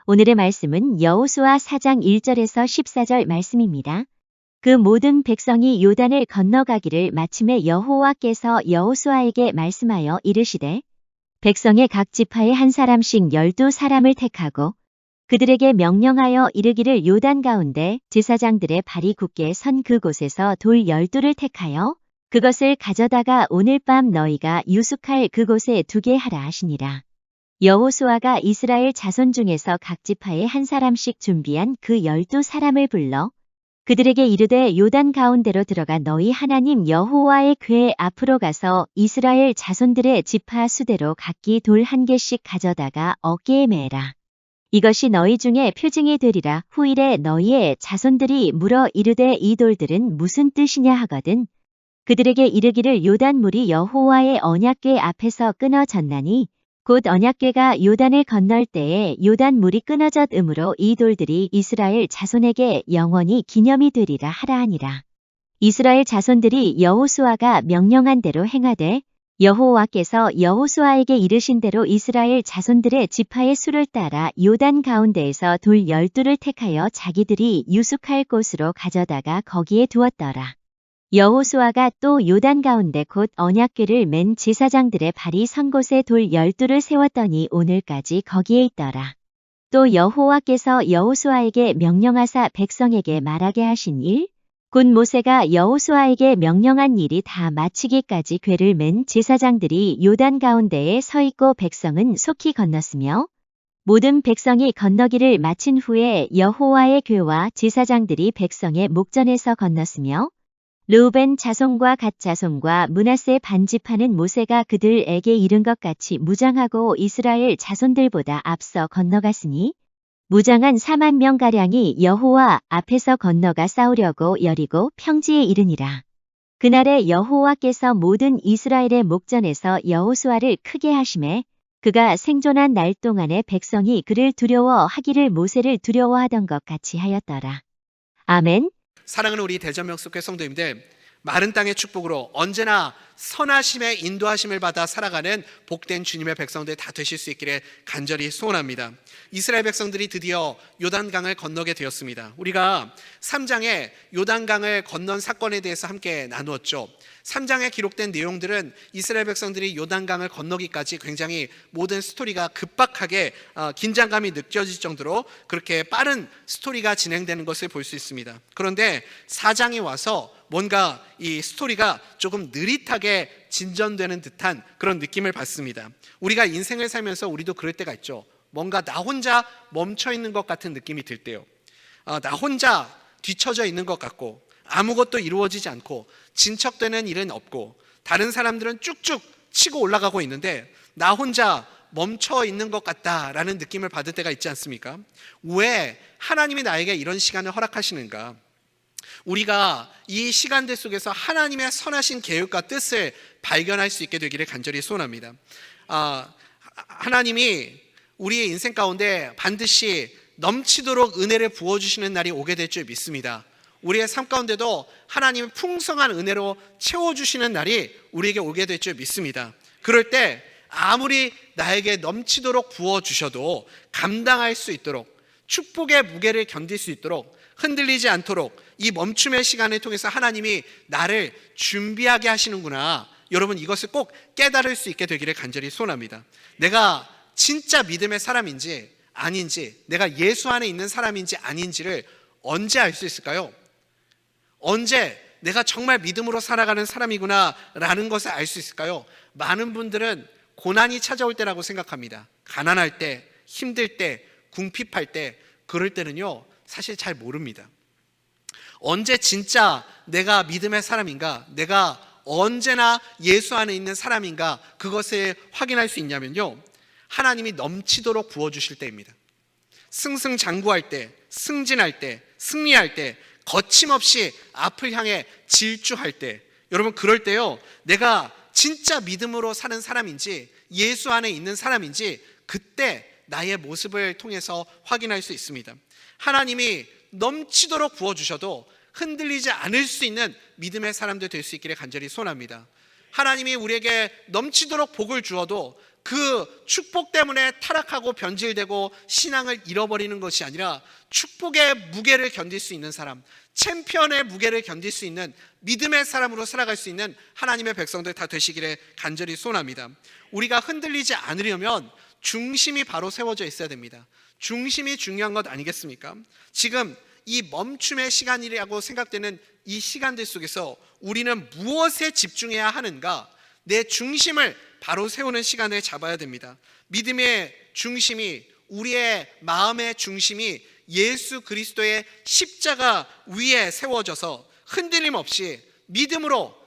오늘의 말씀은 여호수아 4장 1절에서 14절 말씀입니다. 그 모든 백성이 요단을 건너가기를 마침에 여호와께서 여호수아에게 말씀하여 이르시되 백성의 각 지파에 한 사람씩 12사람을 택하고 그들에게 명령하여 이르기를 요단 가운데 제사장들의 발이 굳게 선 그곳에서 돌 12를 택하여 그것을 가져다가 오늘 밤 너희가 유숙할 그곳에 두게 하라 하시니라. 여호수아가 이스라엘 자손 중에서 각 지파에 한 사람씩 준비한 그 12사람을 불러 그들에게 이르되 요단 가운데로 들어가 너희 하나님 여호와의 궤 앞으로 가서 이스라엘 자손들의 지파 수대로 각기 돌 1개씩 가져다가 어깨에 매라. 이것이 너희 중에 표징이 되리라. 후일에 너희의 자손들이 물어 이르되 이 돌들은 무슨 뜻이냐 하거든 그들에게 이르기를 요단물이 여호와의 언약궤 앞에서 끊어졌나니 곧 언약궤가 요단을 건널 때에 요단물이 끊어졌으므로 이 돌들이 이스라엘 자손에게 영원히 기념이 되리라 하라 하니라. 이스라엘 자손들이 여호수아가 명령한 대로 행하되 여호와께서 여호수아에게 이르신 대로 이스라엘 자손들의 지파의 수를 따라 요단 가운데에서 돌 12를 택하여 자기들이 유숙할 곳으로 가져다가 거기에 두었더라. 여호수아가 또 요단 가운데 곧 언약궤를 맨 제사장들의 발이 선 곳에 돌 12를 세웠더니 오늘까지 거기에 있더라. 또 여호와께서 여호수아에게 명령하사 백성에게 말하게 하신 일, 곧 모세가 여호수아에게 명령한 일이 다 마치기까지 궤를 맨 제사장들이 요단 가운데에 서 있고 백성은 속히 건넜으며 모든 백성이 건너기를 마친 후에 여호와의 궤와 제사장들이 백성의 목전에서 건넜으며 르우벤 자손과 갓 자손과 므낫세 반지파는 모세가 그들에게 이른 것 같이 무장하고 이스라엘 자손들보다 앞서 건너갔으니 무장한 4만 명가량이 여호와 앞에서 건너가 싸우려고 여리고 평지에 이르니라. 그날에 여호와께서 모든 이스라엘의 목전에서 여호수아를 크게 하심에 그가 생존한 날 동안에 백성이 그를 두려워하기를 모세를 두려워하던 것 같이 하였더라. 아멘. 사랑하는 우리 대전명숙회 성도님들, 마른 땅의 축복으로 언제나 선하심에 인도하심을 받아 살아가는 복된 주님의 백성들 다 되실 수 있기를 간절히 소원합니다. 이스라엘 백성들이 드디어 요단강을 건너게 되었습니다. 우리가 3장에 요단강을 건넌 사건에 대해서 함께 나누었죠. 3장에 기록된 내용들은 이스라엘 백성들이 요단강을 건너기까지 굉장히 모든 스토리가 급박하게 긴장감이 느껴질 정도로 그렇게 빠른 스토리가 진행되는 것을 볼 수 있습니다. 그런데 4장에 와서 뭔가 이 스토리가 조금 느릿하게 진전되는 듯한 그런 느낌을 받습니다. 우리가 인생을 살면서 우리도 그럴 때가 있죠. 뭔가 나 혼자 멈춰 있는 것 같은 느낌이 들 때요. 나 혼자 뒤처져 있는 것 같고 아무것도 이루어지지 않고 진척되는 일은 없고 다른 사람들은 쭉쭉 치고 올라가고 있는데 나 혼자 멈춰 있는 것 같다라는 느낌을 받을 때가 있지 않습니까? 왜 하나님이 나에게 이런 시간을 허락하시는가? 우리가 이 시간들 속에서 하나님의 선하신 계획과 뜻을 발견할 수 있게 되기를 간절히 소원합니다. 하나님이 우리의 인생 가운데 반드시 넘치도록 은혜를 부어주시는 날이 오게 될 줄 믿습니다. 우리의 삶 가운데도 하나님의 풍성한 은혜로 채워주시는 날이 우리에게 오게 될 줄 믿습니다. 그럴 때 아무리 나에게 넘치도록 부어주셔도 감당할 수 있도록 축복의 무게를 견딜 수 있도록 흔들리지 않도록 이 멈춤의 시간을 통해서 하나님이 나를 준비하게 하시는구나. 여러분 이것을 꼭 깨달을 수 있게 되기를 간절히 소원합니다. 내가 진짜 믿음의 사람인지 아닌지, 내가 예수 안에 있는 사람인지 아닌지를 언제 알 수 있을까요? 언제 내가 정말 믿음으로 살아가는 사람이구나 라는 것을 알 수 있을까요? 많은 분들은 고난이 찾아올 때라고 생각합니다. 가난할 때, 힘들 때, 궁핍할 때, 그럴 때는요 사실 잘 모릅니다. 언제 진짜 내가 믿음의 사람인가, 내가 언제나 예수 안에 있는 사람인가, 그것을 확인할 수 있냐면요 하나님이 넘치도록 부어주실 때입니다. 승승장구할 때, 승진할 때, 승리할 때, 거침없이 앞을 향해 질주할 때, 여러분 그럴 때요 내가 진짜 믿음으로 사는 사람인지 예수 안에 있는 사람인지 그때 나의 모습을 통해서 확인할 수 있습니다. 하나님이 넘치도록 부어주셔도 흔들리지 않을 수 있는 믿음의 사람들 될 수 있기를 간절히 소원합니다. 하나님이 우리에게 넘치도록 복을 주어도 그 축복 때문에 타락하고 변질되고 신앙을 잃어버리는 것이 아니라 축복의 무게를 견딜 수 있는 사람, 챔피언의 무게를 견딜 수 있는 믿음의 사람으로 살아갈 수 있는 하나님의 백성들 다 되시기를 간절히 소원합니다. 우리가 흔들리지 않으려면 중심이 바로 세워져 있어야 됩니다. 중심이 중요한 것 아니겠습니까? 지금 이 멈춤의 시간이라고 생각되는 이 시간들 속에서 우리는 무엇에 집중해야 하는가? 내 중심을 바로 세우는 시간을 잡아야 됩니다. 믿음의 중심이, 우리의 마음의 중심이 예수 그리스도의 십자가 위에 세워져서 흔들림 없이 믿음으로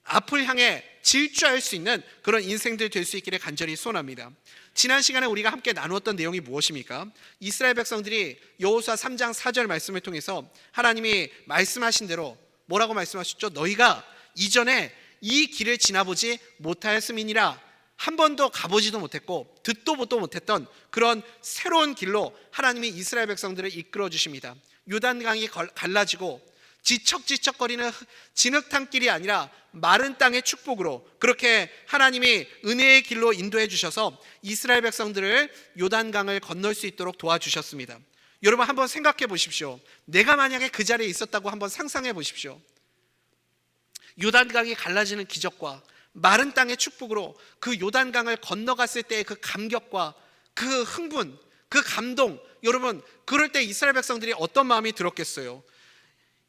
앞을 향해 질주할 수 있는 그런 인생들 될 수 있기를 간절히 소원합니다. 지난 시간에 우리가 함께 나누었던 내용이 무엇입니까? 이스라엘 백성들이 여호수아 3장 4절 말씀을 통해서 하나님이 말씀하신 대로 뭐라고 말씀하셨죠? 너희가 이전에 이 길을 지나보지 못하였음이니라. 한 번도 가보지도 못했고 듣도 보도 못했던 그런 새로운 길로 하나님이 이스라엘 백성들을 이끌어 주십니다. 요단강이 갈라지고 지척지척거리는 진흙탕 길이 아니라 마른 땅의 축복으로 그렇게 하나님이 은혜의 길로 인도해 주셔서 이스라엘 백성들을 요단강을 건널 수 있도록 도와주셨습니다. 여러분 한번 생각해 보십시오. 내가 만약에 그 자리에 있었다고 한번 상상해 보십시오. 요단강이 갈라지는 기적과 마른 땅의 축복으로 그 요단강을 건너갔을 때의 그 감격과 그 흥분, 그 감동, 여러분 그럴 때 이스라엘 백성들이 어떤 마음이 들었겠어요?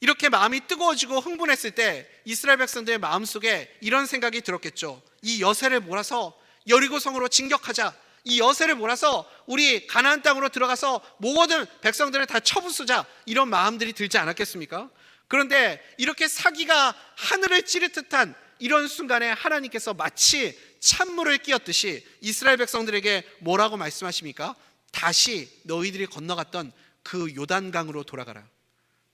이렇게 마음이 뜨거워지고 흥분했을 때 이스라엘 백성들의 마음속에 이런 생각이 들었겠죠. 이 여세를 몰아서 여리고성으로 진격하자. 이 여세를 몰아서 우리 가나안 땅으로 들어가서 모든 백성들을 다 쳐부수자. 이런 마음들이 들지 않았겠습니까? 그런데 이렇게 사기가 하늘을 찌를 듯한 이런 순간에 하나님께서 마치 찬물을 끼얹듯이 이스라엘 백성들에게 뭐라고 말씀하십니까? 다시 너희들이 건너갔던 그 요단강으로 돌아가라.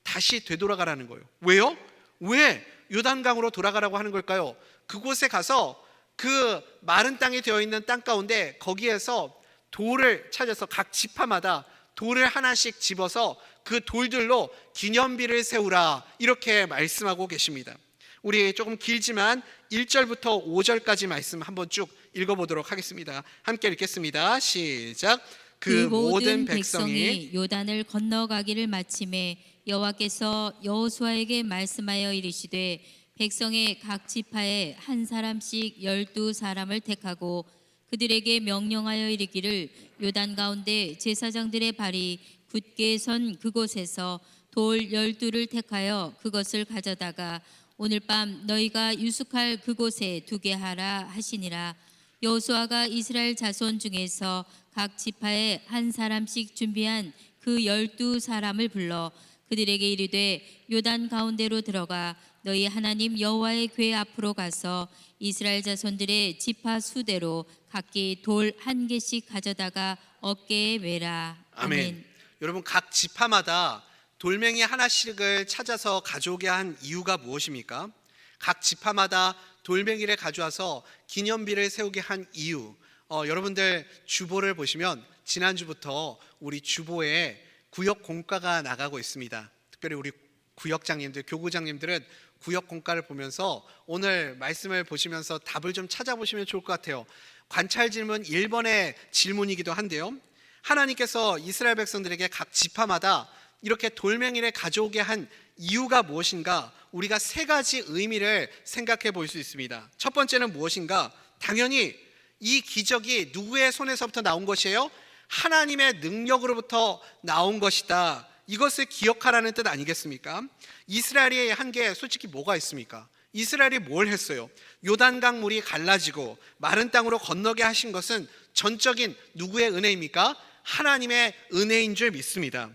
다시 되돌아가라는 거예요. 왜요? 왜 요단강으로 돌아가라고 하는 걸까요? 그곳에 가서 그 마른 땅이 되어 있는 땅 가운데 거기에서 돌을 찾아서 각 지파마다 돌을 하나씩 집어서 그 돌들로 기념비를 세우라 이렇게 말씀하고 계십니다. 우리 조금 길지만 1절부터 5절까지 말씀 한번 쭉 읽어보도록 하겠습니다. 함께 읽겠습니다. 시작. 그 모든 백성이 요단을 건너가기를 마침에 여호와께서 여호수아에게 말씀하여 이르시되 백성의 각 지파에 한 사람씩 12사람을 택하고 그들에게 명령하여 이르기를 요단 가운데 제사장들의 발이 굳게 선 그곳에서 돌 12를 택하여 그것을 가져다가 오늘 밤 너희가 유숙할 그곳에 두게 하라 하시니라. 여호수아가 이스라엘 자손 중에서 각 지파에 한 사람씩 준비한 그 12사람을 불러 그들에게 이르되 요단 가운데로 들어가 너희 하나님 여호와의 궤 앞으로 가서 이스라엘 자손들의 지파 수대로 각기 돌 한 개씩 가져다가 어깨에 매라. 아멘. 여러분 각 지파마다 돌멩이 하나씩을 찾아서 가져오게 한 이유가 무엇입니까? 각 지파마다 돌멩이를 가져와서 기념비를 세우게 한 이유, 여러분들 주보를 보시면 지난주부터 우리 주보에 구역 공과가 나가고 있습니다. 특별히 우리 구역장님들, 교구장님들은 구역 공과를 보면서 오늘 말씀을 보시면서 답을 좀 찾아보시면 좋을 것 같아요. 관찰 질문 1번의 질문이기도 한데요, 하나님께서 이스라엘 백성들에게 각 지파마다 이렇게 돌멩이를 가져오게 한 이유가 무엇인가? 우리가 세 가지 의미를 생각해 볼 수 있습니다. 첫 번째는 무엇인가? 당연히 이 기적이 누구의 손에서부터 나온 것이에요? 하나님의 능력으로부터 나온 것이다. 이것을 기억하라는 뜻 아니겠습니까? 이스라엘이 한 게 솔직히 뭐가 있습니까? 이스라엘이 뭘 했어요? 요단강 물이 갈라지고 마른 땅으로 건너게 하신 것은 전적인 누구의 은혜입니까? 하나님의 은혜인 줄 믿습니다.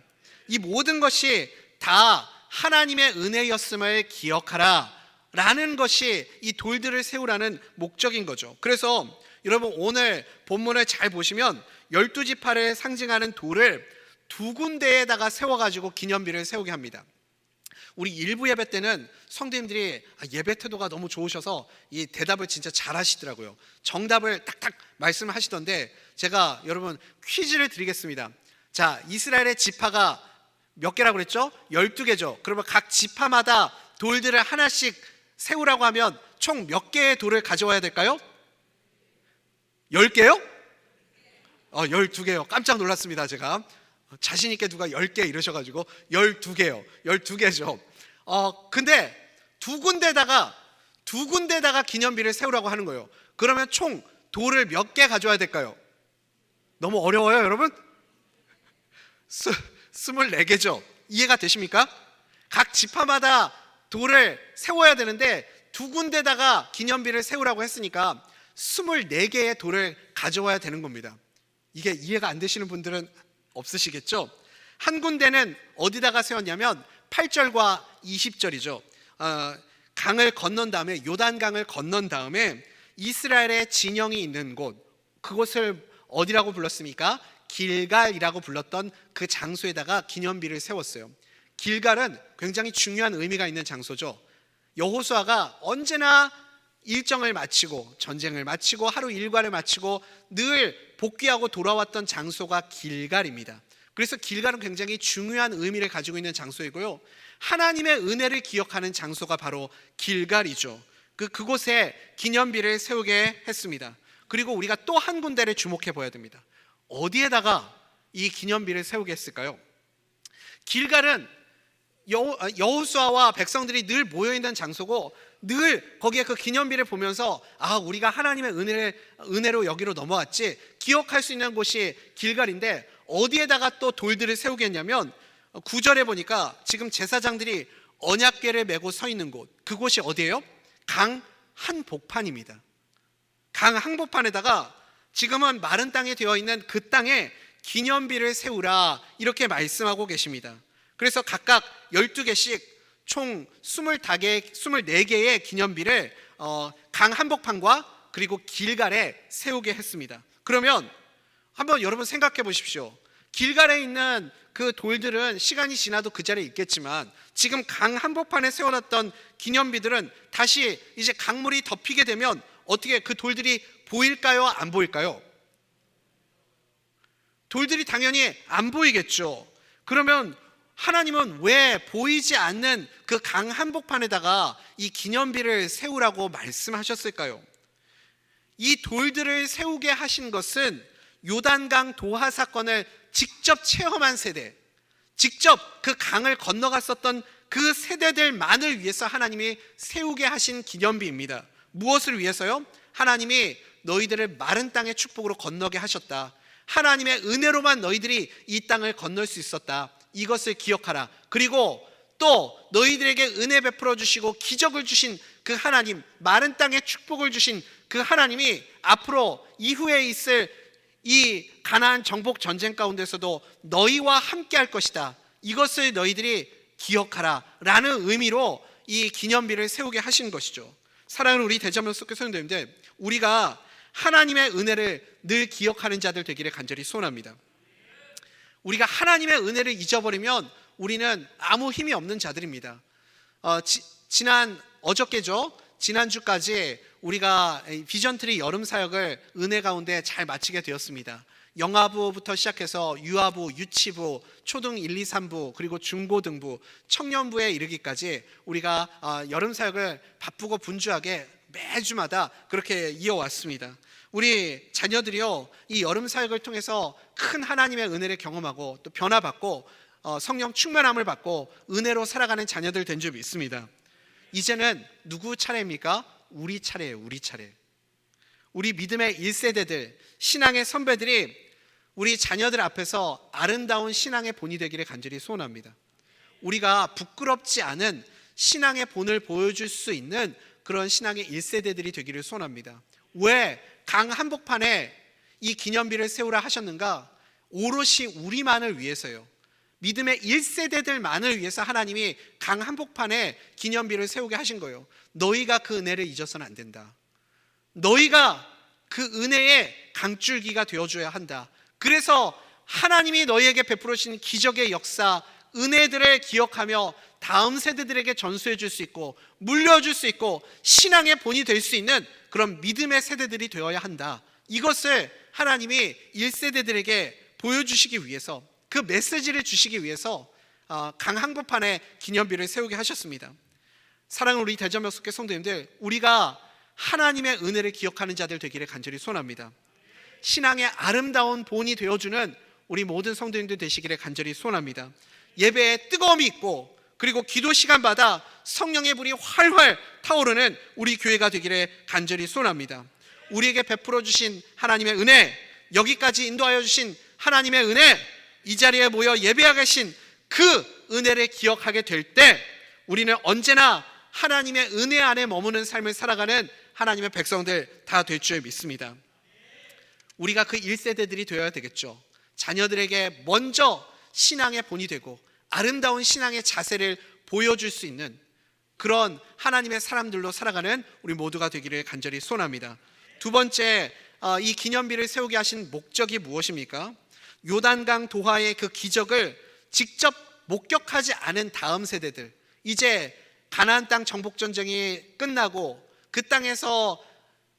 이 모든 것이 다 하나님의 은혜였음을 기억하라 라는 것이 이 돌들을 세우라는 목적인 거죠. 그래서 여러분 오늘 본문을 잘 보시면 12지파를 상징하는 돌을 두 군데에다가 세워가지고 기념비를 세우게 합니다. 우리 일부 예배 때는 성도님들이 예배 태도가 너무 좋으셔서 이 대답을 진짜 잘 하시더라고요. 정답을 딱딱 말씀하시던데 제가 여러분 퀴즈를 드리겠습니다. 자, 이스라엘의 지파가 몇 개라고 그랬죠? 12개죠. 그러면 각 지파마다 돌들을 하나씩 세우라고 하면 총 몇 개의 돌을 가져와야 될까요? 10개요? 12개요. 깜짝 놀랐습니다. 제가 자신 있게 누가 10개 이러셔가지고 12개요. 12개죠. 근데 두 군데다가 기념비를 세우라고 하는 거예요. 그러면 총 돌을 몇 개 가져와야 될까요? 너무 어려워요, 여러분? 24개죠. 이해가 되십니까? 각 지파마다 돌을 세워야 되는데 두 군데다가 기념비를 세우라고 했으니까 24개의 돌을 가져와야 되는 겁니다. 이게 이해가 안 되시는 분들은 없으시겠죠? 한 군데는 어디다가 세웠냐면 8절과 20절이죠. 강을 건넌 다음에, 요단강을 건넌 다음에 이스라엘의 진영이 있는 곳, 그곳을 어디라고 불렀습니까? 길갈이라고 불렀던 그 장소에다가 기념비를 세웠어요. 길갈은 굉장히 중요한 의미가 있는 장소죠. 여호수아가 언제나 일정을 마치고, 전쟁을 마치고, 하루 일과를 마치고 늘 복귀하고 돌아왔던 장소가 길갈입니다. 그래서 길갈은 굉장히 중요한 의미를 가지고 있는 장소이고요, 하나님의 은혜를 기억하는 장소가 바로 길갈이죠. 그곳에 기념비를 세우게 했습니다. 그리고 우리가 또 한 군데를 주목해 보아야 됩니다. 어디에다가 이 기념비를 세우게 했을까요? 길갈은 여호수아와 백성들이 늘 모여있는 장소고, 늘 거기에 그 기념비를 보면서 우리가 하나님의 은혜로 여기로 넘어왔지 기억할 수 있는 곳이 길갈인데, 어디에다가 또 돌들을 세우겠냐면 9절에 보니까 지금 제사장들이 언약궤를 메고 서 있는 곳, 그곳이 어디예요? 강 한복판입니다. 강 한복판에다가 지금은 마른 땅에 되어 있는 그 땅에 기념비를 세우라, 이렇게 말씀하고 계십니다. 그래서 각각 12개씩 총 24개의 기념비를 강 한복판과 그리고 길갈에 세우게 했습니다. 그러면 한번 여러분 생각해 보십시오. 길갈에 있는 그 돌들은 시간이 지나도 그 자리에 있겠지만, 지금 강 한복판에 세워놨던 기념비들은 다시 이제 강물이 덮이게 되면 어떻게 그 돌들이 보일까요? 안 보일까요? 돌들이 당연히 안 보이겠죠. 그러면 하나님은 왜 보이지 않는 그 강 한복판에다가 이 기념비를 세우라고 말씀하셨을까요? 이 돌들을 세우게 하신 것은 요단강 도하 사건을 직접 체험한 세대, 직접 그 강을 건너갔었던 그 세대들만을 위해서 하나님이 세우게 하신 기념비입니다. 무엇을 위해서요? 하나님이 너희들을 마른 땅의 축복으로 건너게 하셨다. 하나님의 은혜로만 너희들이 이 땅을 건널 수 있었다. 이것을 기억하라. 그리고 또 너희들에게 은혜 베풀어 주시고 기적을 주신 그 하나님, 마른 땅에 축복을 주신 그 하나님이 앞으로 이후에 있을 이 가나안 정복 전쟁 가운데서도 너희와 함께 할 것이다. 이것을 너희들이 기억하라 라는 의미로 이 기념비를 세우게 하신 것이죠. 사랑하는 우리 대자매 속의 성도님들, 우리가 하나님의 은혜를 늘 기억하는 자들 되기를 간절히 소원합니다. 우리가 하나님의 은혜를 잊어버리면 우리는 아무 힘이 없는 자들입니다. 어저께죠. 지난주까지 우리가 비전트리 여름 사역을 은혜 가운데 잘 마치게 되었습니다. 영아부부터 시작해서 유아부, 유치부, 초등 1, 2, 3부, 그리고 중고등부, 청년부에 이르기까지 우리가 여름 사역을 바쁘고 분주하게 매주마다 그렇게 이어왔습니다. 우리 자녀들이요, 이 여름 사역을 통해서 큰 하나님의 은혜를 경험하고 또 변화받고 성령 충만함을 받고 은혜로 살아가는 자녀들 된 줄 믿습니다. 이제는 누구 차례입니까? 우리 차례예요. 우리 차례. 우리 믿음의 1세대들, 신앙의 선배들이 우리 자녀들 앞에서 아름다운 신앙의 본이 되기를 간절히 소원합니다. 우리가 부끄럽지 않은 신앙의 본을 보여줄 수 있는 그런 신앙의 1세대들이 되기를 소원합니다. 왜 강 한복판에 이 기념비를 세우라 하셨는가? 오롯이 우리만을 위해서요. 믿음의 1세대들만을 위해서 하나님이 강 한복판에 기념비를 세우게 하신 거예요. 너희가 그 은혜를 잊어서는 안 된다. 너희가 그 은혜의 강줄기가 되어줘야 한다. 그래서 하나님이 너희에게 베풀어 주신 기적의 역사, 은혜들을 기억하며 다음 세대들에게 전수해 줄 수 있고 물려줄 수 있고 신앙의 본이 될 수 있는 그런 믿음의 세대들이 되어야 한다. 이것을 하나님이 1세대들에게 보여주시기 위해서, 그 메시지를 주시기 위해서 강 한복판에 기념비를 세우게 하셨습니다. 사랑하는 우리 대전역 속의 성도님들, 우리가 하나님의 은혜를 기억하는 자들 되기를 간절히 소원합니다. 신앙의 아름다운 본이 되어주는 우리 모든 성도님들 되시기를 간절히 소원합니다. 예배에 뜨거움이 있고 그리고 기도 시간마다 성령의 불이 활활 타오르는 우리 교회가 되기를 간절히 소원합니다. 우리에게 베풀어 주신 하나님의 은혜, 여기까지 인도하여 주신 하나님의 은혜, 이 자리에 모여 예배하게 하신 그 은혜를 기억하게 될 때 우리는 언제나 하나님의 은혜 안에 머무는 삶을 살아가는 하나님의 백성들 다 될 줄 믿습니다. 우리가 그 1세대들이 되어야 되겠죠. 자녀들에게 먼저 신앙의 본이 되고 아름다운 신앙의 자세를 보여줄 수 있는 그런 하나님의 사람들로 살아가는 우리 모두가 되기를 간절히 소원합니다. 두 번째, 이 기념비를 세우게 하신 목적이 무엇입니까? 요단강 도하의 그 기적을 직접 목격하지 않은 다음 세대들, 이제 가나안 땅 정복 전쟁이 끝나고 그 땅에서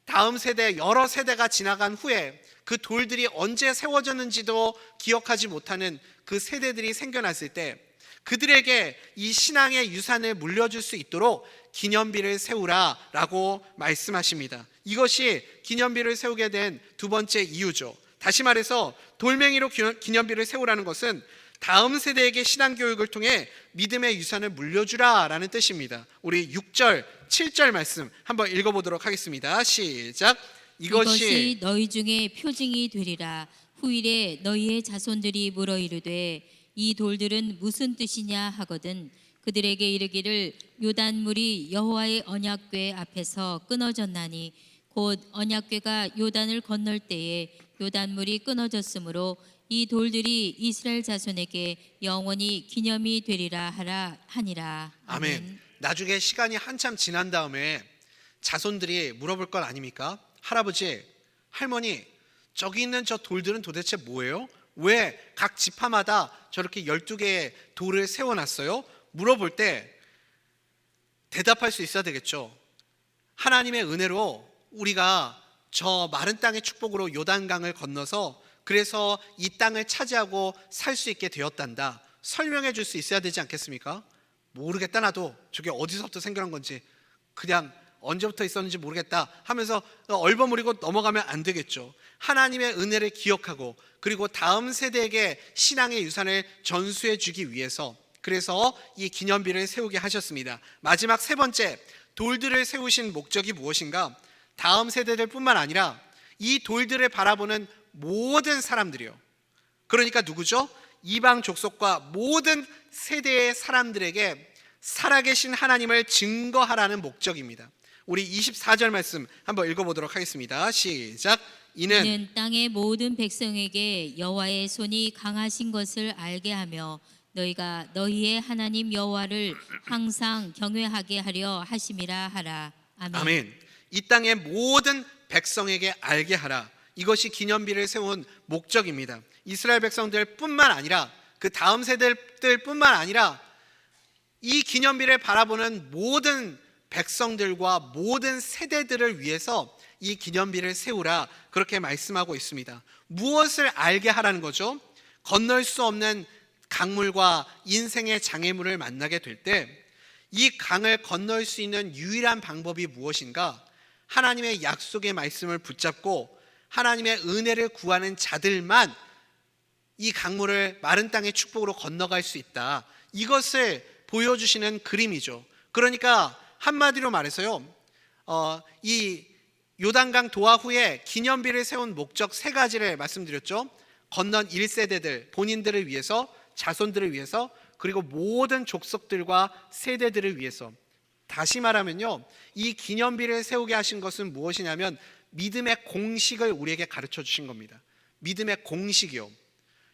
다음 세대, 여러 세대가 지나간 후에 그 돌들이 언제 세워졌는지도 기억하지 못하는 그 세대들이 생겨났을 때 그들에게 이 신앙의 유산을 물려줄 수 있도록 기념비를 세우라라고 말씀하십니다. 이것이 기념비를 세우게 된 두 번째 이유죠. 다시 말해서 돌멩이로 기념비를 세우라는 것은 다음 세대에게 신앙교육을 통해 믿음의 유산을 물려주라라는 뜻입니다. 우리 6절, 7절 말씀 한번 읽어보도록 하겠습니다. 시작. 이것이 너희 중에 표징이 되리라. 후일에 너희의 자손들이 물어 이르되 이 돌들은 무슨 뜻이냐 하거든 그들에게 이르기를 요단물이 여호와의 언약궤 앞에서 끊어졌나니 곧 언약궤가 요단을 건널 때에 요단물이 끊어졌으므로 이 돌들이 이스라엘 자손에게 영원히 기념이 되리라 하니라. 아멘. 나중에 시간이 한참 지난 다음에 자손들이 물어볼 건 아닙니까? 할아버지, 할머니, 저기 있는 저 돌들은 도대체 뭐예요? 왜 각 지파마다 저렇게 12개의 돌을 세워놨어요? 물어볼 때 대답할 수 있어야 되겠죠. 하나님의 은혜로 우리가 저 마른 땅의 축복으로 요단강을 건너서 그래서 이 땅을 차지하고 살 수 있게 되었단다. 설명해 줄 수 있어야 되지 않겠습니까? 모르겠다 나도 저게 어디서부터 생겨난 건지 그냥 언제부터 있었는지 모르겠다 하면서 얼버무리고 넘어가면 안 되겠죠. 하나님의 은혜를 기억하고 그리고 다음 세대에게 신앙의 유산을 전수해 주기 위해서 그래서 이 기념비를 세우게 하셨습니다. 마지막 세 번째, 돌들을 세우신 목적이 무엇인가? 다음 세대들뿐만 아니라 이 돌들을 바라보는 모든 사람들이요. 그러니까 누구죠? 이방 족속과 모든 세대의 사람들에게 살아계신 하나님을 증거하라는 목적입니다. 우리 24절 말씀 한번 읽어보도록 하겠습니다. 시작. 이는 땅의 모든 백성에게 여호와의 손이 강하신 것을 알게 하며 너희가 너희의 하나님 여호와를 항상 경외하게 하려 하심이라 하라. 아멘. 아멘. 이 땅의 모든 백성에게 알게 하라. 이것이 기념비를 세운 목적입니다. 이스라엘 백성들뿐만 아니라 그 다음 세대들뿐만 아니라 이 기념비를 바라보는 모든 백성들과 모든 세대들을 위해서 이 기념비를 세우라 그렇게 말씀하고 있습니다. 무엇을 알게 하라는 거죠? 건널 수 없는 강물과 인생의 장애물을 만나게 될 때 이 강을 건널 수 있는 유일한 방법이 무엇인가? 하나님의 약속의 말씀을 붙잡고 하나님의 은혜를 구하는 자들만 이 강물을 마른 땅의 축복으로 건너갈 수 있다. 이것을 보여주시는 그림이죠. 그러니까 한마디로 말해서요, 이 요단강 도하 후에 기념비를 세운 목적 세 가지를 말씀드렸죠. 건넌 1세대들, 본인들을 위해서, 자손들을 위해서, 그리고 모든 족속들과 세대들을 위해서. 다시 말하면요, 이 기념비를 세우게 하신 것은 무엇이냐면 믿음의 공식을 우리에게 가르쳐 주신 겁니다. 믿음의 공식이요.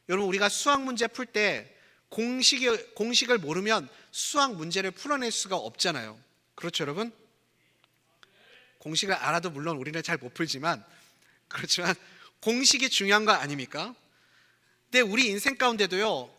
여러분, 우리가 수학 문제 풀 때 공식을 모르면 수학 문제를 풀어낼 수가 없잖아요. 그렇죠, 여러분? 공식을 알아도 물론 우리는 잘 못 풀지만 그렇지만 공식이 중요한 거 아닙니까? 근데 우리 인생 가운데도요,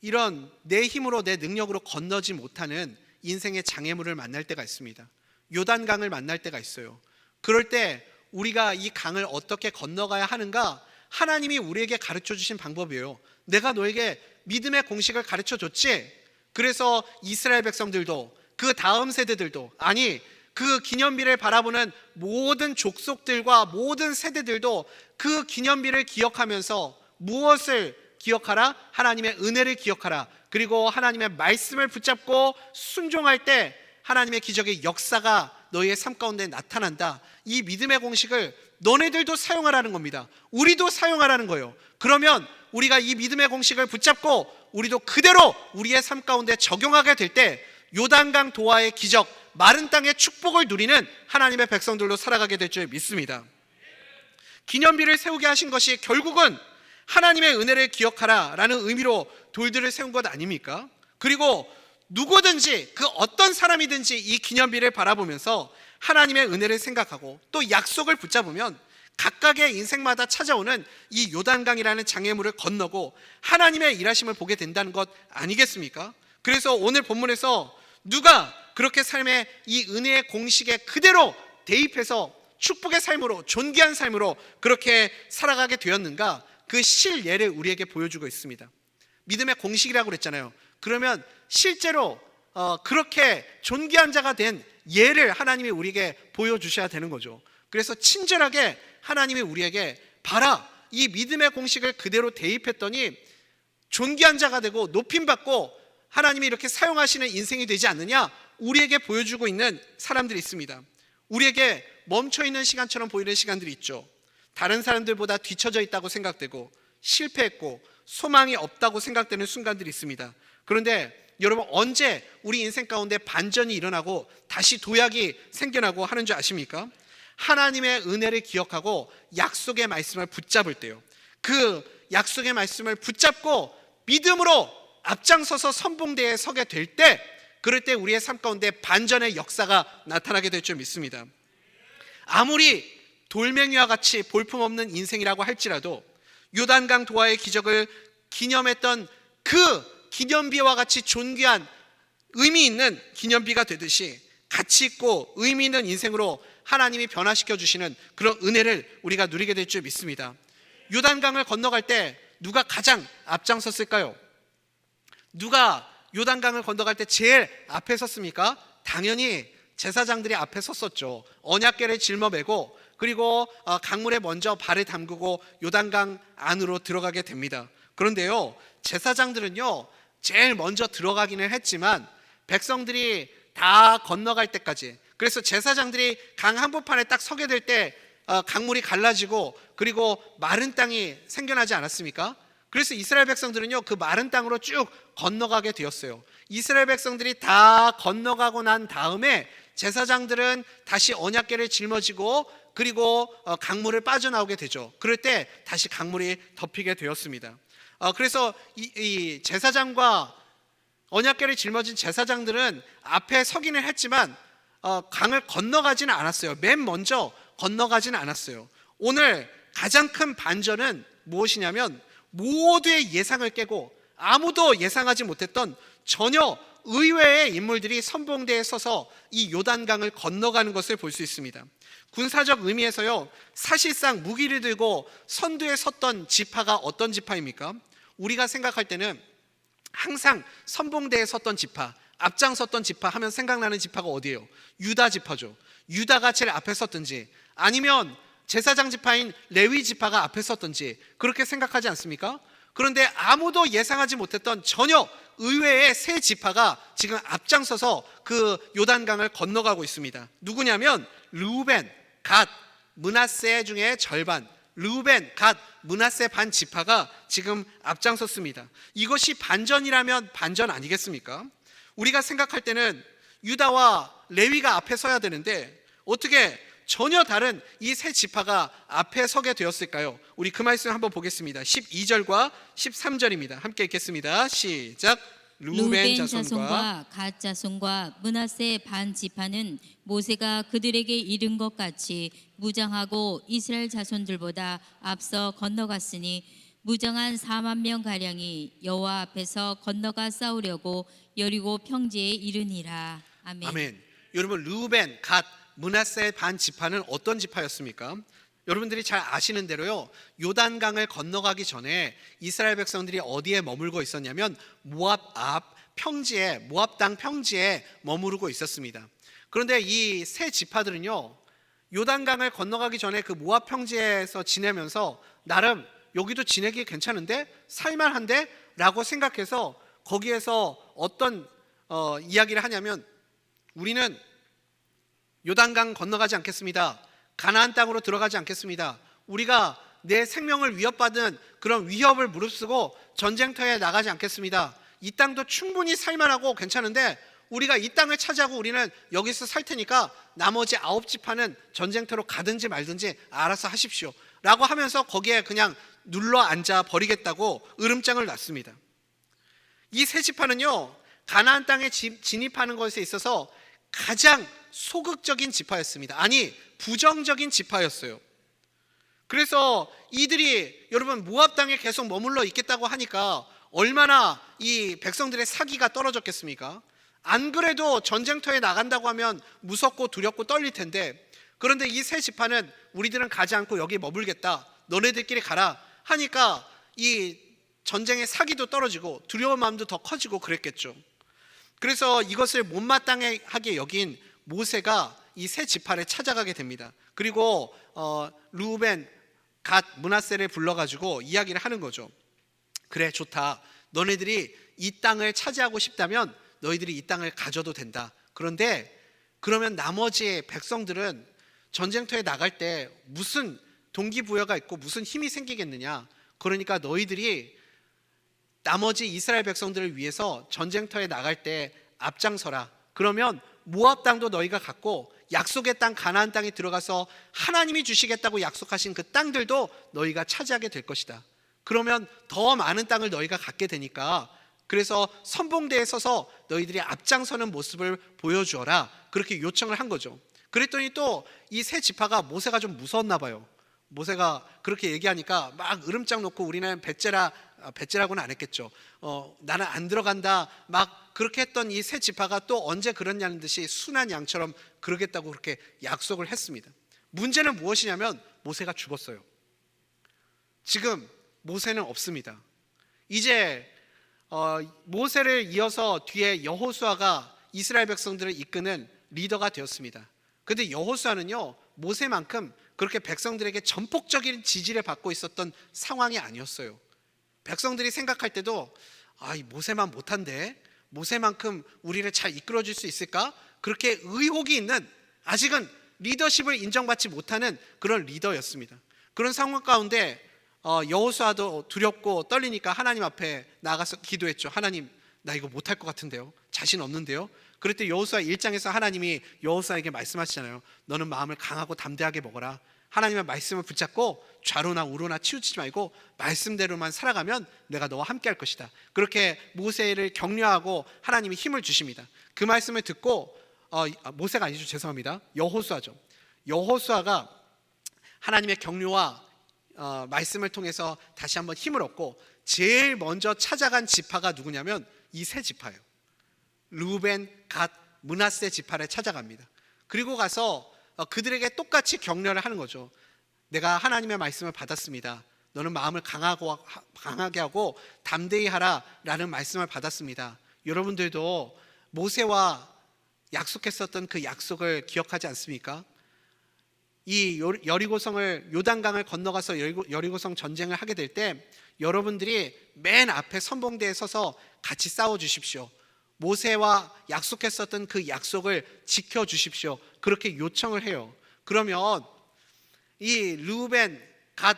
이런 내 힘으로 내 능력으로 건너지 못하는 인생의 장애물을 만날 때가 있습니다. 요단강을 만날 때가 있어요. 그럴 때 우리가 이 강을 어떻게 건너가야 하는가? 하나님이 우리에게 가르쳐 주신 방법이에요. 내가 너에게 믿음의 공식을 가르쳐 줬지? 그래서 이스라엘 백성들도 그 다음 세대들도, 아니 그 기념비를 바라보는 모든 족속들과 모든 세대들도 그 기념비를 기억하면서 무엇을 기억하라? 하나님의 은혜를 기억하라. 그리고 하나님의 말씀을 붙잡고 순종할 때 하나님의 기적의 역사가 너희의 삶 가운데 나타난다. 이 믿음의 공식을 너네들도 사용하라는 겁니다. 우리도 사용하라는 거예요. 그러면 우리가 이 믿음의 공식을 붙잡고 우리도 그대로 우리의 삶 가운데 적용하게 될 때 요단강 도하의 기적, 마른 땅의 축복을 누리는 하나님의 백성들로 살아가게 될 줄 믿습니다. 기념비를 세우게 하신 것이 결국은 하나님의 은혜를 기억하라 라는 의미로 돌들을 세운 것 아닙니까? 그리고 누구든지 그 어떤 사람이든지 이 기념비를 바라보면서 하나님의 은혜를 생각하고 또 약속을 붙잡으면 각각의 인생마다 찾아오는 이 요단강이라는 장애물을 건너고 하나님의 일하심을 보게 된다는 것 아니겠습니까? 그래서 오늘 본문에서 누가 그렇게 삶의 이 은혜의 공식에 그대로 대입해서 축복의 삶으로, 존귀한 삶으로 그렇게 살아가게 되었는가, 그 실예를 우리에게 보여주고 있습니다. 믿음의 공식이라고 그랬잖아요. 그러면 실제로 그렇게 존귀한 자가 된 예를 하나님이 우리에게 보여주셔야 되는 거죠. 그래서 친절하게 하나님이 우리에게 봐라, 이 믿음의 공식을 그대로 대입했더니 존귀한 자가 되고 높임받고 하나님이 이렇게 사용하시는 인생이 되지 않느냐, 우리에게 보여주고 있는 사람들이 있습니다. 우리에게 멈춰있는 시간처럼 보이는 시간들이 있죠. 다른 사람들보다 뒤처져 있다고 생각되고 실패했고 소망이 없다고 생각되는 순간들이 있습니다. 그런데 여러분, 언제 우리 인생 가운데 반전이 일어나고 다시 도약이 생겨나고 하는 줄 아십니까? 하나님의 은혜를 기억하고 약속의 말씀을 붙잡을 때요. 그 약속의 말씀을 붙잡고 믿음으로 앞장서서 선봉대에 서게 될 때, 그럴 때 우리의 삶 가운데 반전의 역사가 나타나게 될 줄 믿습니다. 아무리 돌멩이와 같이 볼품없는 인생이라고 할지라도 요단강 도하의 기적을 기념했던 그 기념비와 같이 존귀한 의미 있는 기념비가 되듯이 가치 있고 의미 있는 인생으로 하나님이 변화시켜 주시는 그런 은혜를 우리가 누리게 될 줄 믿습니다. 요단강을 건너갈 때 누가 가장 앞장섰을까요? 누가 요단강을 건너갈 때 제일 앞에 섰습니까? 당연히 제사장들이 앞에 섰었죠. 언약궤를 짊어매고 그리고 강물에 먼저 발을 담그고 요단강 안으로 들어가게 됩니다. 그런데요, 제사장들은요 제일 먼저 들어가기는 했지만 백성들이 다 건너갈 때까지, 그래서 제사장들이 강 한복판에 딱 서게 될 때 강물이 갈라지고 그리고 마른 땅이 생겨나지 않았습니까? 그래서 이스라엘 백성들은요 그 마른 땅으로 쭉 건너가게 되었어요. 이스라엘 백성들이 다 건너가고 난 다음에 제사장들은 다시 언약궤를 짊어지고 그리고 강물을 빠져나오게 되죠. 그럴 때 다시 강물이 덮이게 되었습니다. 그래서 이 제사장과 언약궤를 짊어진 제사장들은 앞에 서기는 했지만 강을 건너가지는 않았어요. 맨 먼저 건너가지는 않았어요. 오늘 가장 큰 반전은 무엇이냐면 모두의 예상을 깨고 아무도 예상하지 못했던 전혀 의외의 인물들이 선봉대에 서서 이 요단강을 건너가는 것을 볼 수 있습니다. 군사적 의미에서요, 사실상 무기를 들고 선두에 섰던 지파가 어떤 지파입니까? 우리가 생각할 때는 항상 선봉대에 섰던 지파, 앞장섰던 지파 하면 생각나는 지파가 어디예요? 유다 지파죠. 유다가 제일 앞에 섰든지 아니면 제사장 지파인 레위 지파가 앞에 섰든지 그렇게 생각하지 않습니까? 그런데 아무도 예상하지 못했던 전혀 의외의 세 지파가 지금 앞장서서 그 요단강을 건너가고 있습니다. 누구냐면 르우벤, 갓, 므낫세 중에 절반, 르우벤, 갓, 므낫세 반 지파가 지금 앞장섰습니다. 이것이 반전이라면 반전 아니겠습니까? 우리가 생각할 때는 유다와 레위가 앞에 서야 되는데 어떻게 전혀 다른 이 세 지파가 앞에 서게 되었을까요? 우리 그 말씀 한번 보겠습니다. 12절과 13절입니다. 함께 읽겠습니다. 시작. 루벤 자손과 갓 자손과 므낫세 반 지파는 모세가 그들에게 이른 것 같이 무장하고 이스라엘 자손들보다 앞서 건너갔으니 무장한 4만 명 가량이 여호와 앞에서 건너가 싸우려고 여리고 평지에 이르니라. 아멘. 아멘. 여러분, 르우벤, 갓, 므낫세 반 지파는 어떤 지파였습니까? 여러분들이 잘 아시는 대로요, 요단강을 건너가기 전에 이스라엘 백성들이 어디에 머물고 있었냐면 모압 앞 평지에, 모압 땅 평지에 머무르고 있었습니다. 그런데 이 세 지파들은요, 요단강을 건너가기 전에 그 모압 평지에서 지내면서 나름 여기도 지내기 괜찮은데, 살만한데 라고 생각해서 거기에서 어떤 이야기를 하냐면, 우리는 요단강 건너가지 않겠습니다. 가나안 땅으로 들어가지 않겠습니다. 우리가 내 생명을 위협받은 그런 위협을 무릅쓰고 전쟁터에 나가지 않겠습니다. 이 땅도 충분히 살만하고 괜찮은데 우리가 이 땅을 차지하고 우리는 여기서 살 테니까 나머지 9지파는 전쟁터로 가든지 말든지 알아서 하십시오 라고 하면서 거기에 그냥 눌러 앉아 버리겠다고 으름장을 놨습니다. 이 세 지파는요, 가나안 땅에 진입하는 것에 있어서 가장 소극적인 지파였습니다. 아니, 부정적인 지파였어요. 그래서 이들이 여러분 모압 땅에 계속 머물러 있겠다고 하니까 얼마나 이 백성들의 사기가 떨어졌겠습니까? 안 그래도 전쟁터에 나간다고 하면 무섭고 두렵고 떨릴 텐데, 그런데 이 세 지파는 우리들은 가지 않고 여기 머물겠다, 너네들끼리 가라 하니까 이 전쟁의 사기도 떨어지고 두려운 마음도 더 커지고 그랬겠죠. 그래서 이것을 못마땅하게 여긴 모세가 이 세 지파를 찾아가게 됩니다. 그리고 르우벤, 갓, 므낫세를 불러가지고 이야기를 하는 거죠. 그래, 좋다. 너네들이 이 땅을 차지하고 싶다면 너희들이 이 땅을 가져도 된다. 그런데 그러면 나머지 백성들은 전쟁터에 나갈 때 무슨 동기부여가 있고 무슨 힘이 생기겠느냐. 그러니까 너희들이 나머지 이스라엘 백성들을 위해서 전쟁터에 나갈 때 앞장서라. 그러면 모압 땅도 너희가 갖고 약속의 땅 가나안 땅에 들어가서 하나님이 주시겠다고 약속하신 그 땅들도 너희가 차지하게 될 것이다. 그러면 더 많은 땅을 너희가 갖게 되니까, 그래서 선봉대에 서서 너희들이 앞장서는 모습을 보여주어라, 그렇게 요청을 한 거죠. 그랬더니 또 이 세 지파가 모세가 좀 무서웠나 봐요. 모세가 그렇게 얘기하니까 막 으름장 놓고 우리는 배째라고는 안 했겠죠. 나는 안 들어간다 막 그렇게 했던 이 세 지파가 또 언제 그랬냐는 듯이 순한 양처럼 그러겠다고 그렇게 약속을 했습니다. 문제는 무엇이냐면 모세가 죽었어요. 지금 모세는 없습니다. 이제 모세를 이어서 뒤에 여호수아가 이스라엘 백성들을 이끄는 리더가 되었습니다. 그런데 여호수아는요, 모세만큼 그렇게 백성들에게 전폭적인 지지를 받고 있었던 상황이 아니었어요. 백성들이 생각할 때도 이 모세만 못한데 모세만큼 우리를 잘 이끌어줄 수 있을까? 그렇게 의혹이 있는, 아직은 리더십을 인정받지 못하는 그런 리더였습니다. 그런 상황 가운데 여호수아도 두렵고 떨리니까 하나님 앞에 나가서 기도했죠. 하나님, 나 이거 못할 것 같은데요, 자신 없는데요. 그랬더니 여호수아 1장에서 하나님이 여호수아에게 말씀하시잖아요. 너는 마음을 강하고 담대하게 먹어라. 하나님의 말씀을 붙잡고 좌로나 우로나 치우치지 말고 말씀대로만 살아가면 내가 너와 함께 할 것이다. 그렇게 모세를 격려하고 하나님이 힘을 주십니다. 그 말씀을 듣고 모세가 아니죠, 죄송합니다. 여호수아죠. 여호수아가 하나님의 격려와 말씀을 통해서 다시 한번 힘을 얻고 제일 먼저 찾아간 지파가 누구냐면 이 세 지파예요. 르우벤, 갓, 므낫세 지파를 찾아갑니다. 그리고 가서 그들에게 똑같이 격려를 하는 거죠. 내가 하나님의 말씀을 받았습니다. 너는 마음을 강하게 하고 담대히 하라 라는 말씀을 받았습니다. 여러분들도 모세와 약속했었던 그 약속을 기억하지 않습니까? 이 여리고성을, 요단강을 건너가서 여리고성 전쟁을 하게 될 때 여러분들이 맨 앞에 선봉대에 서서 같이 싸워 주십시오. 모세와 약속했었던 그 약속을 지켜주십시오. 그렇게 요청을 해요. 그러면 이 르우벤, 갓,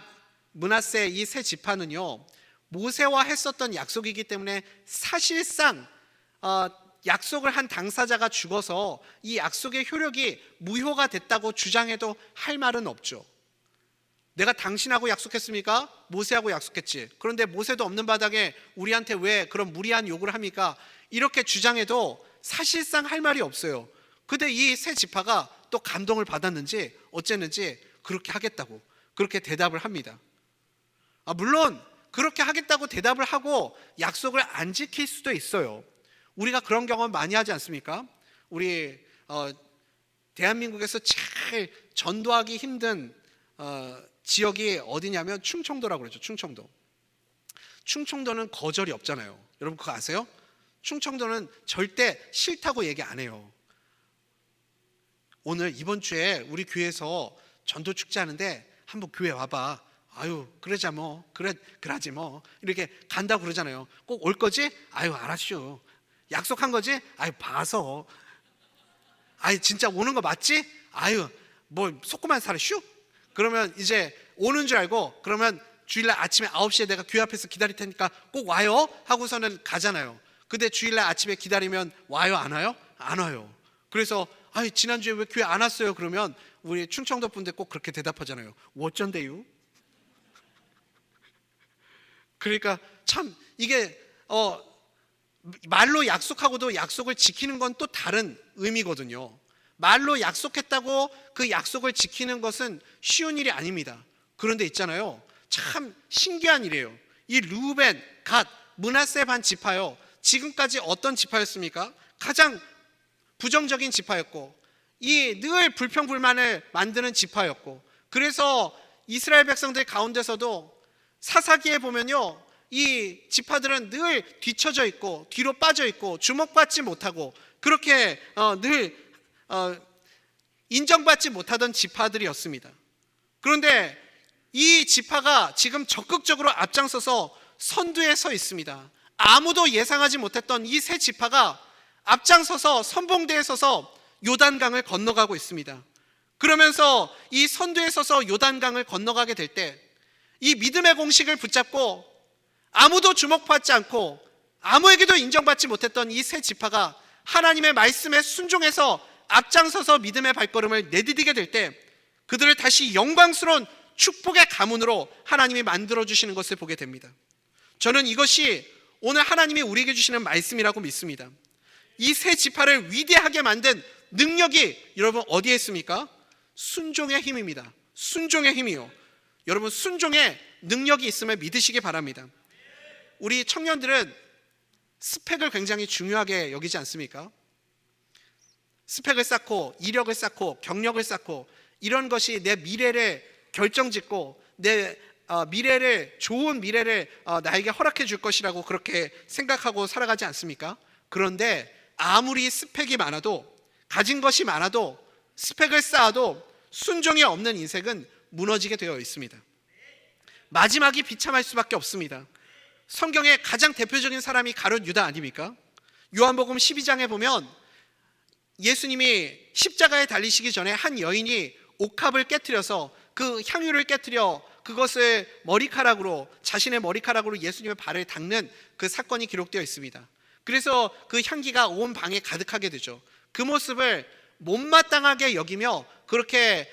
므낫세 이 세 지파는요, 모세와 했었던 약속이기 때문에 사실상 약속을 한 당사자가 죽어서 이 약속의 효력이 무효가 됐다고 주장해도 할 말은 없죠. 내가 당신하고 약속했습니까? 모세하고 약속했지. 그런데 모세도 없는 바닥에 우리한테 왜 그런 무리한 요구를 합니까? 이렇게 주장해도 사실상 할 말이 없어요. 근데 이 세 지파가 또 감동을 받았는지 어쨌는지 그렇게 하겠다고 그렇게 대답을 합니다. 물론 그렇게 하겠다고 대답을 하고 약속을 안 지킬 수도 있어요. 우리가 그런 경험 많이 하지 않습니까? 우리 대한민국에서 제일 전도하기 힘든 지역이 어디냐면 충청도라고 그러죠. 충청도는 거절이 없잖아요. 여러분 그거 아세요? 충청도는 절대 싫다고 얘기 안 해요. 오늘 이번 주에 우리 교회에서 전도 축제 하는데 한번 교회 와봐. 아유 그러자 뭐 그러지 뭐 이렇게 간다고 그러잖아요. 꼭 올 거지? 아유 알았슈. 약속한 거지? 아유 봐서. 아유 진짜 오는 거 맞지? 아유 뭐 속고만 살았슈? 그러면 이제 오는 줄 알고 그러면 주일날 아침에 9시에 내가 교회 앞에서 기다릴 테니까 꼭 와요 하고서는 가잖아요. 근데 주일날 아침에 기다리면 와요 안 와요? 안 와요. 그래서 아유 지난주에 왜 교회 안 왔어요? 그러면 우리 충청도 분들 꼭 그렇게 대답하잖아요. 어쩐데요? 그러니까 참 이게 말로 약속하고도 약속을 지키는 건 또 다른 의미거든요. 말로 약속했다고 그 약속을 지키는 것은 쉬운 일이 아닙니다. 그런데 있잖아요, 참 신기한 일이에요. 이 르우벤, 갓, 므낫세 반 지파요, 지금까지 어떤 지파였습니까? 가장 부정적인 지파였고 이 늘 불평불만을 만드는 지파였고, 그래서 이스라엘 백성들 가운데서도 사사기에 보면요, 이 지파들은 늘 뒤처져 있고 뒤로 빠져 있고 주목받지 못하고 그렇게 늘 인정받지 못하던 지파들이었습니다. 그런데 이 지파가 지금 적극적으로 앞장서서 선두에 서 있습니다. 아무도 예상하지 못했던 이 세 지파가 앞장서서 선봉대에 서서 요단강을 건너가고 있습니다. 그러면서 이 선두에 서서 요단강을 건너가게 될 때 이 믿음의 공식을 붙잡고 아무도 주목받지 않고 아무에게도 인정받지 못했던 이 세 지파가 하나님의 말씀에 순종해서 앞장서서 믿음의 발걸음을 내디디게 될 때 그들을 다시 영광스러운 축복의 가문으로 하나님이 만들어주시는 것을 보게 됩니다. 저는 이것이 오늘 하나님이 우리에게 주시는 말씀이라고 믿습니다. 이 세 지파를 위대하게 만든 능력이 여러분 어디에 있습니까? 순종의 힘입니다. 순종의 힘이요. 여러분 순종의 능력이 있음을 믿으시기 바랍니다. 우리 청년들은 스펙을 굉장히 중요하게 여기지 않습니까? 스펙을 쌓고 이력을 쌓고 경력을 쌓고 이런 것이 내 미래를 결정짓고 내 미래를, 좋은 미래를 나에게 허락해 줄 것이라고 그렇게 생각하고 살아가지 않습니까? 그런데 아무리 스펙이 많아도, 가진 것이 많아도, 스펙을 쌓아도 순종이 없는 인생은 무너지게 되어 있습니다. 마지막이 비참할 수밖에 없습니다. 성경의 가장 대표적인 사람이 가룟 유다 아닙니까? 요한복음 12장에 보면 예수님이 십자가에 달리시기 전에 한 여인이 옥합을 깨트려서 그 향유를 깨트려 그것을 머리카락으로, 자신의 머리카락으로 예수님의 발을 닦는 그 사건이 기록되어 있습니다. 그래서 그 향기가 온 방에 가득하게 되죠. 그 모습을 못마땅하게 여기며 그렇게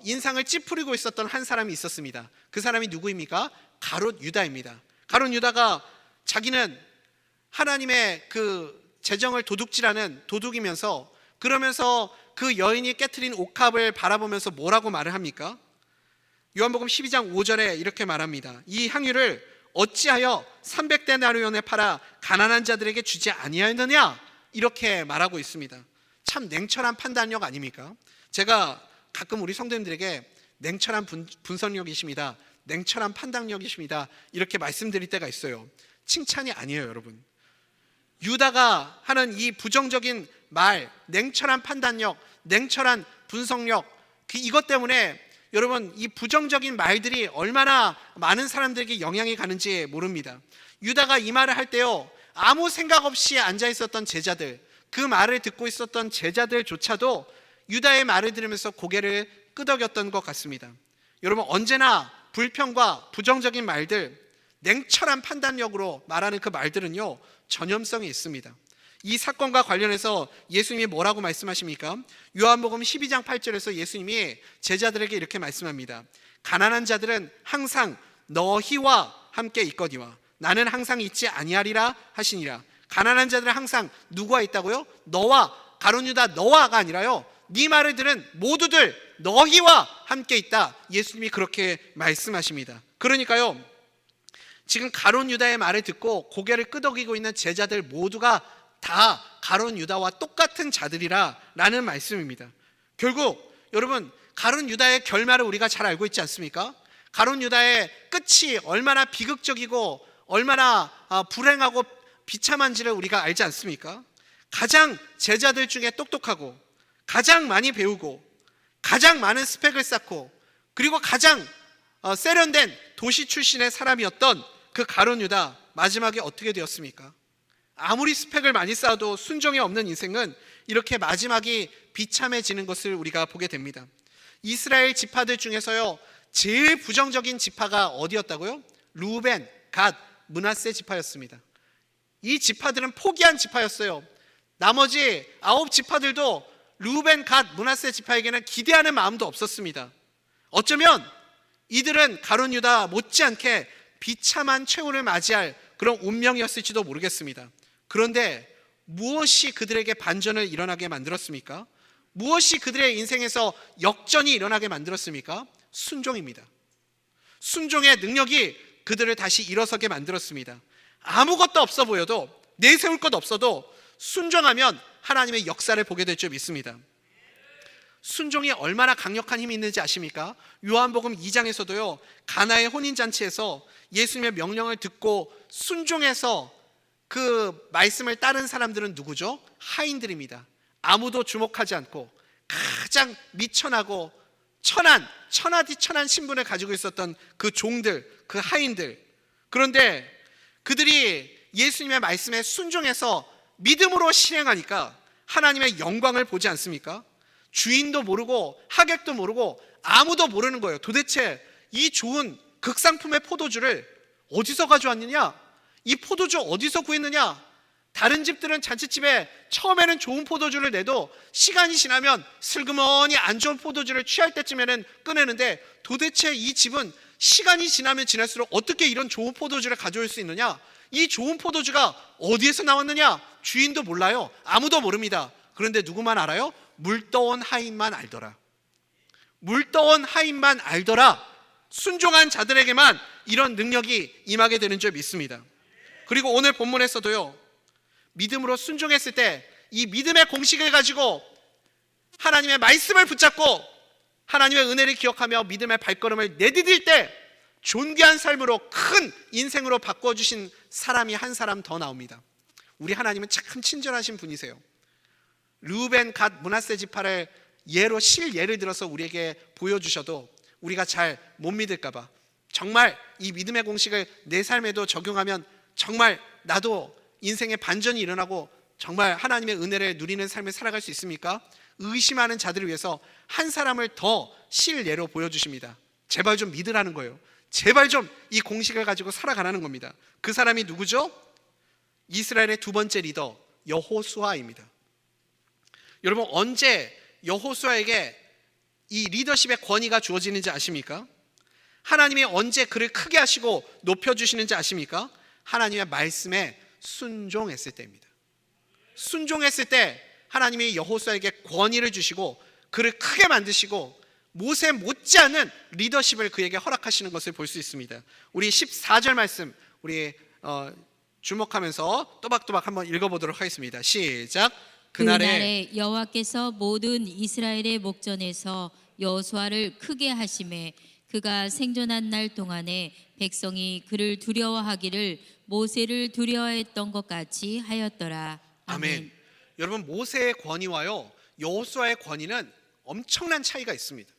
인상을 찌푸리고 있었던 한 사람이 있었습니다. 그 사람이 누구입니까? 가룟 유다입니다. 가룟 유다가 자기는 하나님의 그 재정을 도둑질하는 도둑이면서, 그러면서 그 여인이 깨트린 옥합을 바라보면서 뭐라고 말을 합니까? 요한복음 12장 5절에 이렇게 말합니다. 이 향유를 어찌하여 300데나리온에 팔아 가난한 자들에게 주지 아니하였느냐? 이렇게 말하고 있습니다. 참 냉철한 판단력 아닙니까? 제가 가끔 우리 성도님들에게 냉철한 분석력이십니다, 냉철한 판단력이십니다, 이렇게 말씀드릴 때가 있어요. 칭찬이 아니에요, 여러분. 유다가 하는 이 부정적인 말, 냉철한 판단력, 냉철한 분석력, 이것 때문에 여러분 이 부정적인 말들이 얼마나 많은 사람들에게 영향이 가는지 모릅니다. 유다가 이 말을 할 때요, 아무 생각 없이 앉아 있었던 제자들, 그 말을 듣고 있었던 제자들조차도 유다의 말을 들으면서 고개를 끄덕였던 것 같습니다. 여러분 언제나 불평과 부정적인 말들, 냉철한 판단력으로 말하는 그 말들은요, 전염성이 있습니다. 이 사건과 관련해서 예수님이 뭐라고 말씀하십니까? 요한복음 12장 8절에서 예수님이 제자들에게 이렇게 말씀합니다. 가난한 자들은 항상 너희와 함께 있거니와 나는 항상 있지 아니하리라 하시니라. 가난한 자들은 항상 누구와 있다고요? 너와, 가룟 유다 너와가 아니라요, 네 말을 들은 모두들 너희와 함께 있다. 예수님이 그렇게 말씀하십니다. 그러니까요, 지금 가룟 유다의 말을 듣고 고개를 끄덕이고 있는 제자들 모두가 다 가룟 유다와 똑같은 자들이라 라는 말씀입니다. 결국 여러분 가룟 유다의 결말을 우리가 잘 알고 있지 않습니까? 가룟 유다의 끝이 얼마나 비극적이고 얼마나 불행하고 비참한지를 우리가 알지 않습니까? 가장 제자들 중에 똑똑하고 가장 많이 배우고 가장 많은 스펙을 쌓고 그리고 가장 세련된 도시 출신의 사람이었던 그 가룟 유다, 마지막에 어떻게 되었습니까? 아무리 스펙을 많이 쌓아도 순종이 없는 인생은 이렇게 마지막이 비참해지는 것을 우리가 보게 됩니다. 이스라엘 지파들 중에서요, 제일 부정적인 지파가 어디였다고요? 루벤, 갓, 므낫세 지파였습니다. 이 지파들은 포기한 지파였어요. 나머지 9지파들도 루벤, 갓, 므낫세 지파에게는 기대하는 마음도 없었습니다. 어쩌면 이들은 가룟 유다 못지않게 비참한 최후를 맞이할 그런 운명이었을지도 모르겠습니다. 그런데 무엇이 그들에게 반전을 일어나게 만들었습니까? 무엇이 그들의 인생에서 역전이 일어나게 만들었습니까? 순종입니다. 순종의 능력이 그들을 다시 일어서게 만들었습니다. 아무것도 없어 보여도, 내세울 것 없어도 순종하면 하나님의 역사를 보게 될 줄 믿습니다. 순종이 얼마나 강력한 힘이 있는지 아십니까? 요한복음 2장에서도요, 가나의 혼인잔치에서 예수님의 명령을 듣고 순종해서 그 말씀을 따른 사람들은 누구죠? 하인들입니다. 아무도 주목하지 않고 가장 미천하고 천하디 천한 신분을 가지고 있었던 그 종들, 그 하인들. 그런데 그들이 예수님의 말씀에 순종해서 믿음으로 실행하니까 하나님의 영광을 보지 않습니까? 주인도 모르고 하객도 모르고 아무도 모르는 거예요. 도대체 이 좋은 극상품의 포도주를 어디서 가져왔느냐? 이 포도주 어디서 구했느냐? 다른 집들은 잔치집에 처음에는 좋은 포도주를 내도 시간이 지나면 슬그머니 안 좋은 포도주를 취할 때쯤에는 꺼내는데, 도대체 이 집은 시간이 지나면 지날수록 어떻게 이런 좋은 포도주를 가져올 수 있느냐? 이 좋은 포도주가 어디에서 나왔느냐? 주인도 몰라요. 아무도 모릅니다. 그런데 누구만 알아요? 물떠온 하인만 알더라. 물떠온 하인만 알더라. 순종한 자들에게만 이런 능력이 임하게 되는 줄 믿습니다. 그리고 오늘 본문에서도요, 믿음으로 순종했을 때 이 믿음의 공식을 가지고 하나님의 말씀을 붙잡고 하나님의 은혜를 기억하며 믿음의 발걸음을 내디딜 때 존귀한 삶으로 큰 인생으로 바꿔주신 사람이 한 사람 더 나옵니다. 우리 하나님은 참 친절하신 분이세요. 르우벤, 갓, 므낫세 지파를 예로 실예를 들어서 우리에게 보여주셔도 우리가 잘 못 믿을까 봐, 정말 이 믿음의 공식을 내 삶에도 적용하면 정말 나도 인생의 반전이 일어나고 정말 하나님의 은혜를 누리는 삶을 살아갈 수 있습니까? 의심하는 자들을 위해서 한 사람을 더 실예로 보여주십니다. 제발 좀 믿으라는 거예요. 제발 좀 이 공식을 가지고 살아가라는 겁니다. 그 사람이 누구죠? 이스라엘의 두 번째 리더 여호수아입니다. 여러분, 언제 여호수아에게 이 리더십의 권위가 주어지는지 아십니까? 하나님이 언제 그를 크게 하시고 높여주시는지 아십니까? 하나님의 말씀에 순종했을 때입니다. 순종했을 때 하나님이 여호수아에게 권위를 주시고 그를 크게 만드시고 모세 못지않은 리더십을 그에게 허락하시는 것을 볼 수 있습니다. 우리 14절 말씀 우리 주목하면서 또박또박 한번 읽어보도록 하겠습니다. 시작. 그날에 여호와께서 모든 이스라엘의 목전에서 여호수아를 크게 하심에 그가 생존한 날 동안에 백성이 그를 두려워하기를 모세를 두려워했던 것 같이 하였더라. 아멘. 여러분, 모세의 권위와요 여호수아의 권위는 엄청난 차이가 있습니다.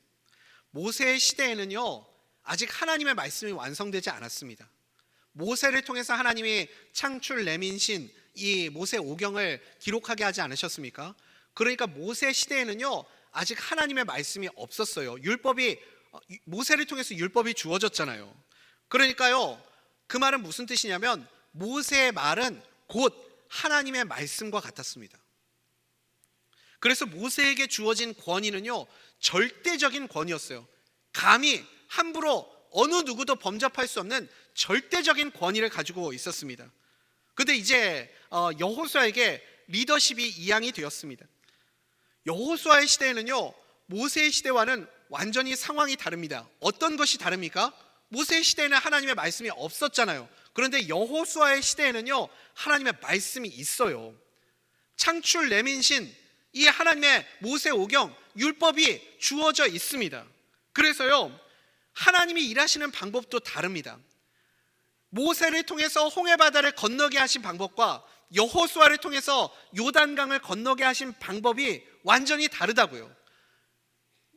모세의 시대에는요 아직 하나님의 말씀이 완성되지 않았습니다. 모세를 통해서 하나님이 창출 레민신 이 모세 오경을 기록하게 하지 않으셨습니까? 그러니까 모세 시대에는요 아직 하나님의 말씀이 없었어요. 율법이 모세를 통해서 율법이 주어졌잖아요. 그러니까요 그 말은 무슨 뜻이냐면 모세의 말은 곧 하나님의 말씀과 같았습니다. 그래서 모세에게 주어진 권위는요 절대적인 권위였어요. 감히 함부로 어느 누구도 범접할 수 없는 절대적인 권위를 가지고 있었습니다. 그런데 이제 여호수아에게 리더십이 이양이 되었습니다. 여호수아의 시대에는요 모세의 시대와는 완전히 상황이 다릅니다. 어떤 것이 다릅니까? 모세의 시대에는 하나님의 말씀이 없었잖아요. 그런데 여호수아의 시대에는요 하나님의 말씀이 있어요. 창출 레민신 이 하나님의 모세 오경 율법이 주어져 있습니다. 그래서요 하나님이 일하시는 방법도 다릅니다. 모세를 통해서 홍해 바다를 건너게 하신 방법과 여호수아를 통해서 요단강을 건너게 하신 방법이 완전히 다르다고요.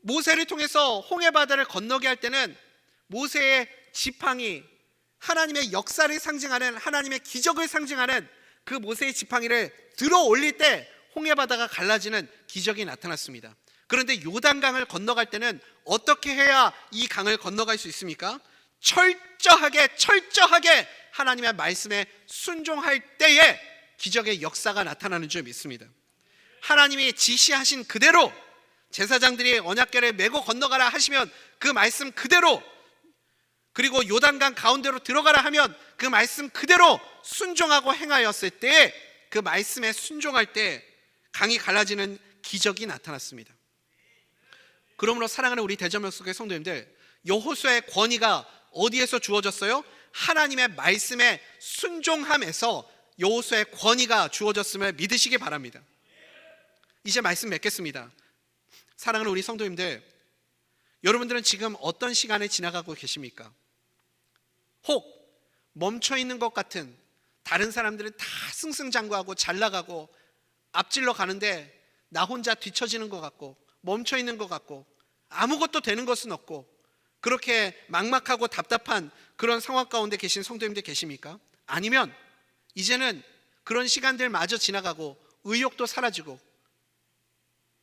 모세를 통해서 홍해바다를 건너게 할 때는 모세의 지팡이, 하나님의 역사를 상징하는, 하나님의 기적을 상징하는 그 모세의 지팡이를 들어 올릴 때 홍해바다가 갈라지는 기적이 나타났습니다. 그런데 요단강을 건너갈 때는 어떻게 해야 이 강을 건너갈 수 있습니까? 철저하게 하나님의 말씀에 순종할 때에 기적의 역사가 나타나는 줄 믿습니다. 하나님이 지시하신 그대로 제사장들이 언약궤를 메고 건너가라 하시면 그 말씀 그대로, 그리고 요단강 가운데로 들어가라 하면 그 말씀 그대로 순종하고 행하였을 때, 그 말씀에 순종할 때 강이 갈라지는 기적이 나타났습니다. 그러므로 사랑하는 우리 대전명석의 성도님들, 여호수아의 권위가 어디에서 주어졌어요? 하나님의 말씀에 순종함에서 여호수아의 권위가 주어졌음을 믿으시기 바랍니다. 이제 말씀 맺겠습니다. 사랑하는 우리 성도님들, 여러분들은 지금 어떤 시간을 지나가고 계십니까? 혹 멈춰있는 것 같은, 다른 사람들은 다 승승장구하고 잘 나가고 앞질러 가는데 나 혼자 뒤처지는 것 같고 멈춰있는 것 같고 아무것도 되는 것은 없고 그렇게 막막하고 답답한 그런 상황 가운데 계신 성도님들 계십니까? 아니면 이제는 그런 시간들마저 지나가고 의욕도 사라지고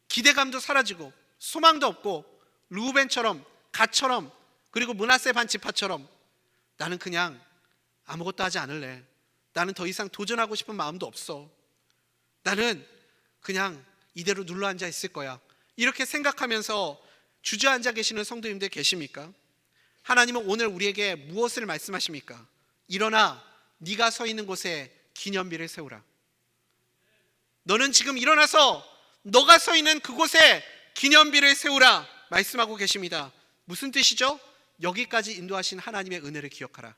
기대감도 사라지고 소망도 없고 르우벤처럼, 갓처럼, 그리고 므낫세 반 지파처럼 나는 그냥 아무것도 하지 않을래, 나는 더 이상 도전하고 싶은 마음도 없어, 나는 그냥 이대로 눌러앉아 있을 거야, 이렇게 생각하면서 주저앉아 계시는 성도님들 계십니까? 하나님은 오늘 우리에게 무엇을 말씀하십니까? 일어나 네가 서 있는 곳에 기념비를 세우라. 너는 지금 일어나서 너가 서 있는 그곳에 기념비를 세우라 말씀하고 계십니다. 무슨 뜻이죠? 여기까지 인도하신 하나님의 은혜를 기억하라.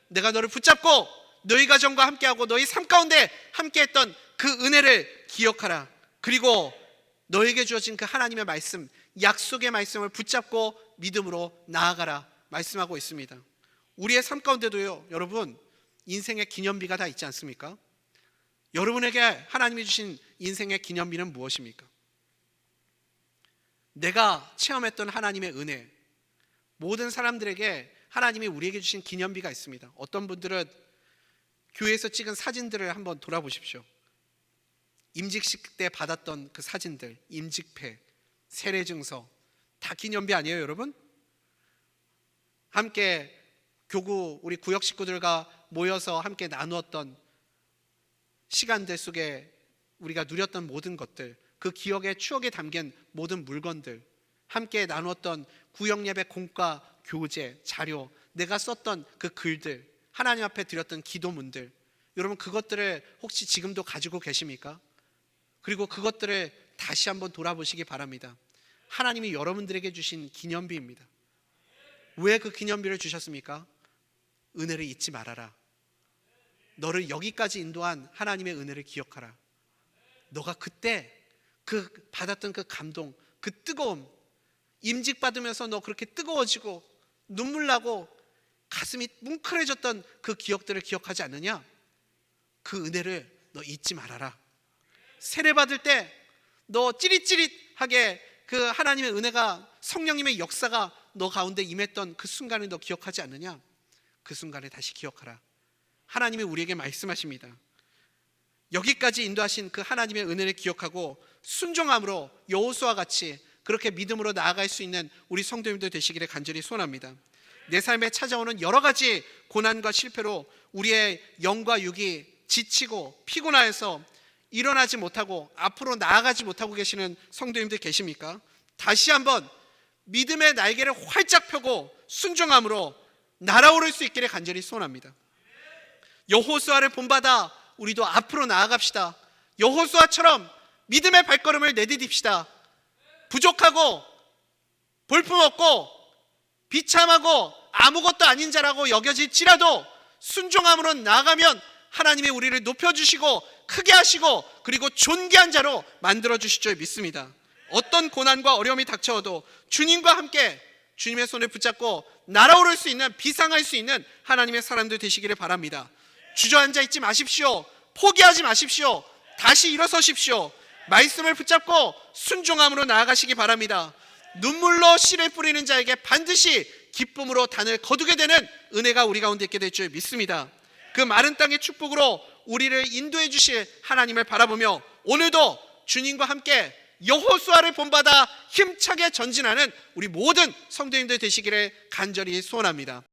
내가 너를 붙잡고 너희 가정과 함께하고 너희 삶 가운데 함께했던 그 은혜를 기억하라. 그리고 너에게 주어진 그 하나님의 말씀, 약속의 말씀을 붙잡고 믿음으로 나아가라 말씀하고 있습니다. 우리의 삶 가운데도요, 여러분, 인생의 기념비가 다 있지 않습니까? 여러분에게 하나님이 주신 인생의 기념비는 무엇입니까? 내가 체험했던 하나님의 은혜, 모든 사람들에게 하나님이 우리에게 주신 기념비가 있습니다. 어떤 분들은 교회에서 찍은 사진들을 한번 돌아보십시오. 임직식 때 받았던 그 사진들, 임직패, 세례증서, 다 기념비 아니에요, 여러분? 함께 교구 우리 구역 식구들과 모여서 함께 나누었던 시간들 속에 우리가 누렸던 모든 것들, 그 기억에 추억에 담긴 모든 물건들, 함께 나누었던 구역 예배 공과 교재, 자료, 내가 썼던 그 글들, 하나님 앞에 드렸던 기도문들, 여러분 그것들을 혹시 지금도 가지고 계십니까? 그리고 그것들을 다시 한번 돌아보시기 바랍니다. 하나님이 여러분들에게 주신 기념비입니다. 왜 그 기념비를 주셨습니까? 은혜를 잊지 말아라. 너를 여기까지 인도한 하나님의 은혜를 기억하라. 너가 그때 그 받았던 그 감동, 그 뜨거움, 임직 받으면서 너 그렇게 뜨거워지고 눈물 나고 가슴이 뭉클해졌던 그 기억들을 기억하지 않느냐? 그 은혜를 너 잊지 말아라. 세례 받을 때 너 찌릿찌릿하게 그 하나님의 은혜가, 성령님의 역사가 너 가운데 임했던 그 순간을 너 기억하지 않느냐? 그 순간을 다시 기억하라. 하나님이 우리에게 말씀하십니다. 여기까지 인도하신 그 하나님의 은혜를 기억하고 순종함으로 여호수아와 같이 그렇게 믿음으로 나아갈 수 있는 우리 성도님들 되시기를 간절히 소원합니다. 내 삶에 찾아오는 여러 가지 고난과 실패로 우리의 영과 육이 지치고 피곤하여서 일어나지 못하고 앞으로 나아가지 못하고 계시는 성도님들 계십니까? 다시 한번 믿음의 날개를 활짝 펴고 순종함으로 날아오를 수 있기를 간절히 소원합니다. 여호수아를 본받아 우리도 앞으로 나아갑시다. 여호수아처럼 믿음의 발걸음을 내디딥시다. 부족하고 볼품없고 비참하고 아무것도 아닌 자라고 여겨질지라도 순종함으로 나아가면 하나님이 우리를 높여주시고 크게 하시고 그리고 존귀한 자로 만들어주실 줄 믿습니다. 어떤 고난과 어려움이 닥쳐와도 주님과 함께 주님의 손을 붙잡고 날아오를 수 있는, 비상할 수 있는 하나님의 사람들 되시기를 바랍니다. 주저앉아 있지 마십시오. 포기하지 마십시오. 다시 일어서십시오. 말씀을 붙잡고 순종함으로 나아가시기 바랍니다. 눈물로 씨를 뿌리는 자에게 반드시 기쁨으로 단을 거두게 되는 은혜가 우리 가운데 있게 될 줄 믿습니다. 그 마른 땅의 축복으로 우리를 인도해 주실 하나님을 바라보며 오늘도 주님과 함께 여호수아를 본받아 힘차게 전진하는 우리 모든 성도님들 되시기를 간절히 소원합니다.